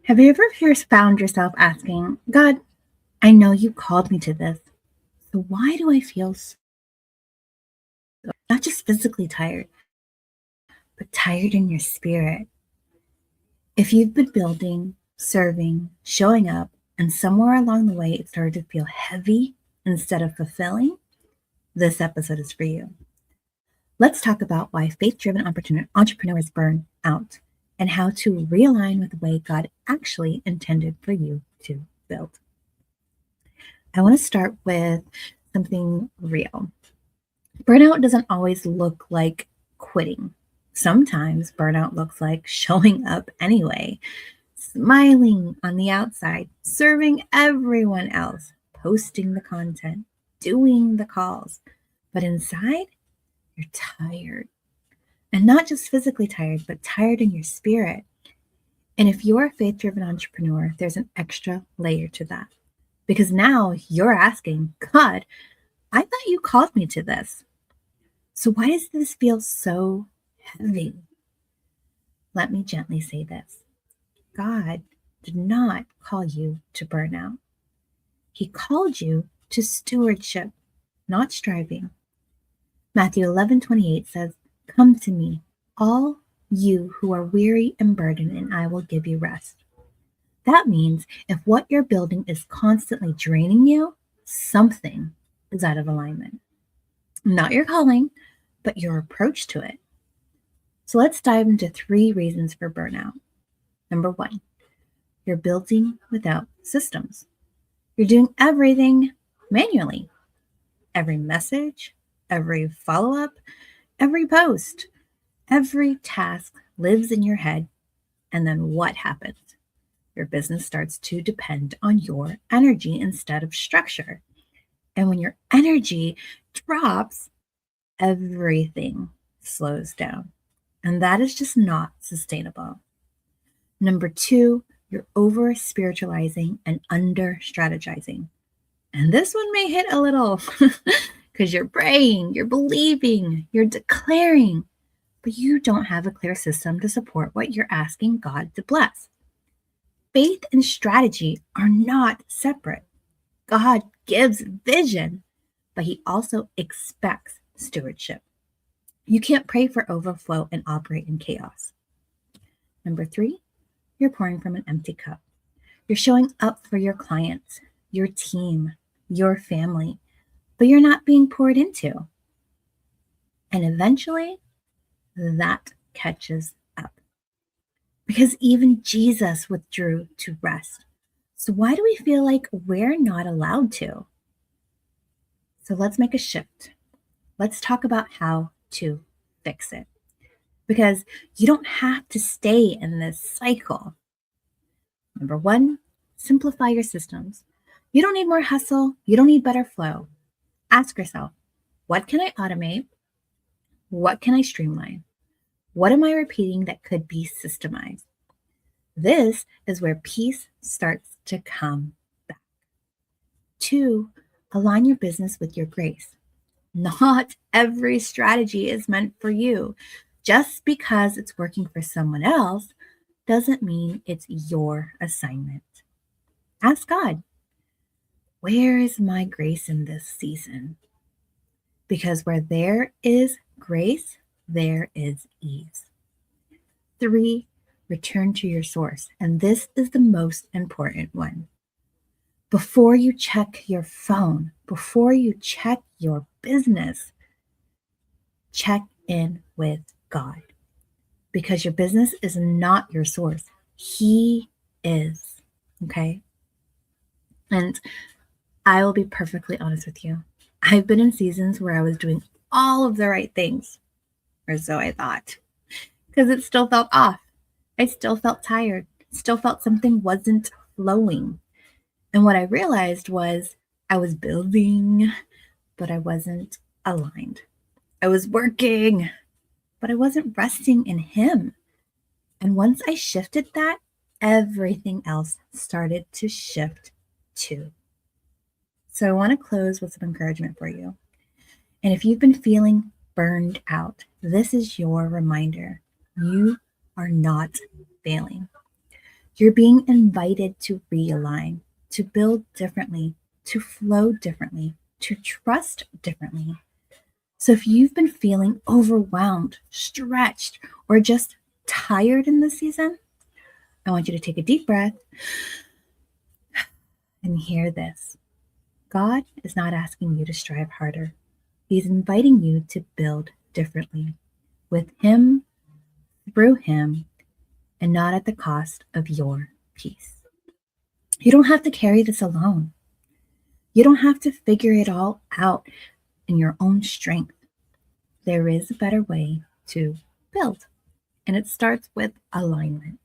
Have you ever found yourself asking, God, I know you called me to this, so why do I feel not just physically tired, but tired in your spirit? If you've been building, serving, showing up, and somewhere along the way it started to feel heavy instead of fulfilling, this episode is for you. Let's talk about why faith driven entrepreneurs burn out and how to realign with the way God actually intended for you to build. I want to start with something real. Burnout doesn't always look like quitting. Sometimes burnout looks like showing up anyway, smiling on the outside, serving everyone else, posting the content, doing the calls. But inside, you're tired. And not just physically tired, but tired in your spirit. And if you're a faith driven entrepreneur, there's an extra layer to that. Because now you're asking, God, I thought you called me to this. So why does this feel so heavy? Let me gently say this. God did not call you to burnout. He called you to stewardship, not striving. Matthew 11:28 says, Come to me, all you who are weary and burdened, and I will give you rest. That means if what you're building is constantly draining you, something is out of alignment. Not your calling, but your approach to it. So let's dive into 3 reasons for burnout. Number 1, you're building without systems. You're doing everything manually. Every message, every follow-up, every post, every task lives in your head. And then what happens? Your business starts to depend on your energy instead of structure. And when your energy drops, everything slows down. And that is just not sustainable. Number 2, you're over spiritualizing and under strategizing. And this one may hit a little because you're praying, you're believing, you're declaring, but you don't have a clear system to support what you're asking God to bless. Faith and strategy are not separate. God gives vision, but He also expects stewardship. You can't pray for overflow and operate in chaos. Number 3, you're pouring from an empty cup. You're showing up for your clients, your team, your family, but you're not being poured into. And eventually, that catches up. Because even Jesus withdrew to rest. So why do we feel like we're not allowed to? So let's make a shift. Let's talk about how to fix it. Because you don't have to stay in this cycle. Number 1, simplify your systems. You don't need more hustle. You don't need better flow. Ask yourself, what can I automate? What can I streamline? What am I repeating that could be systemized? This is where peace starts to come back. 2, align your business with your grace. Not every strategy is meant for you. Just because it's working for someone else doesn't mean it's your assignment. Ask God, where is my grace in this season? Because where there is grace, there is ease. 3, return to your source. And this is the most important one. Before you check your phone, before you check your business, check in with God. Because your business is not your source. He is. Okay? And I will be perfectly honest with you. I've been in seasons where I was doing all of the right things, or so I thought, because it still felt off. I still felt tired, still felt something wasn't flowing. And what I realized was I was building, but I wasn't aligned. I was working, but I wasn't resting in Him. And once I shifted that, everything else started to shift too. So I want to close with some encouragement for you. And if you've been feeling burned out, this is your reminder. You are not failing. You're being invited to realign, to build differently, to flow differently, to trust differently. So if you've been feeling overwhelmed, stretched, or just tired in this season, I want you to take a deep breath and hear this. God is not asking you to strive harder. He's inviting you to build differently with Him, through Him, and not at the cost of your peace. You don't have to carry this alone. You don't have to figure it all out in your own strength. There is a better way to build, and it starts with alignment.